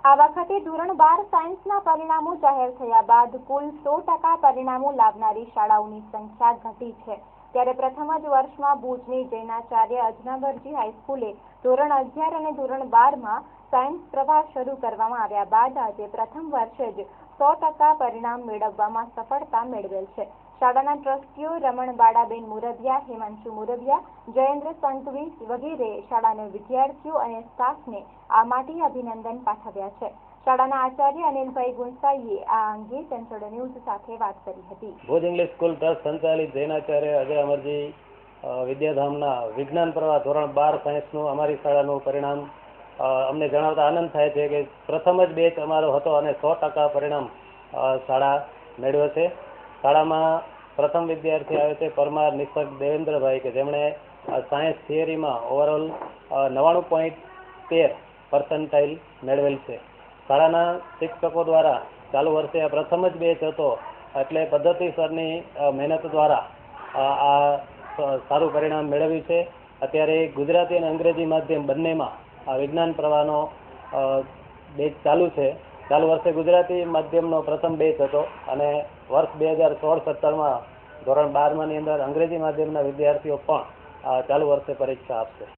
આ વખતે ધોરણ 12 સાયન્સના પરિણામો જાહેર થયા બાદ કુલ 100% પરિણામો લાવનારી શાળાઓની સંખ્યા ઘટી છે. ત્યારે પ્રથમ જ વર્ષમાં ભુજની જૈનાચાર્ય અજનાબરજી હાઈસ્કૂલે ધોરણ 11 અને ધોરણ 12માં સાયન્સ પ્રવાહ શરૂ કરવામાં આવ્યા બાદ આજે પ્રથમ વર્ષે જ 100% પરિણામ મેળવવામાં સફળતા મેળવેલ છે. શાળાના ટ્રસ્ટીઓ રમણબાળાબેન મુરદિયા, હેમાંશુ મુરદિયા, જયેન્દ્ર સંઘવી વગેરે શાળાના વિદ્યાર્થીઓ અને સ્ટાફને આ માટે અભિનંદન પાઠવ્યા છે. શાળાના આચાર્ય અનિલભાઈ ગુંસાઈએ આ અંગે સેન્ટ્રલ ન્યૂઝ સાથે વાત કરી હતી. ભુજ ઇંગ્લિશ સ્કૂલ ટ્રસ્ટ સંચાલિત જૈનાચાર્ય અજય અમરજી વિદ્યાધામના વિજ્ઞાન પ્રવાહ ધોરણ 12 સાયન્સનું અમારી શાળાનું પરિણામ અમને જણાવતા આનંદ થાય છે કે પ્રથમ જ બેચ અમારો હતો અને 100% પરિણામ શાળા મેળવે છે. શાળામાં પ્રથમ વિદ્યાર્થી આવે છે પરમાર નિસર્ગ દેવેન્દ્રભાઈ, કે જેમણે સાયન્સ થિયરીમાં ઓવરઓલ 99.13% મેળવેલ છે. શાળાના શિક્ષકો દ્વારા ચાલુ વર્ષે આ પ્રથમ જ બેચ હતો એટલે પદ્ધતિસરની મહેનત દ્વારા આ સારું પરિણામ મેળવ્યું છે. અત્યારે ગુજરાતી અને અંગ્રેજી માધ્યમ બંનેમાં આ વિજ્ઞાન પ્રવાહનો બેચ ચાલુ છે. ચાલુ વર્ષે ગુજરાતી માધ્યમનો પ્રથમ બેચ હતો અને વર્ષ 2016-17માં ધોરણ 12ની અંદર અંગ્રેજી માધ્યમના વિદ્યાર્થીઓ પણ ચાલુ વર્ષે પરીક્ષા આપશે.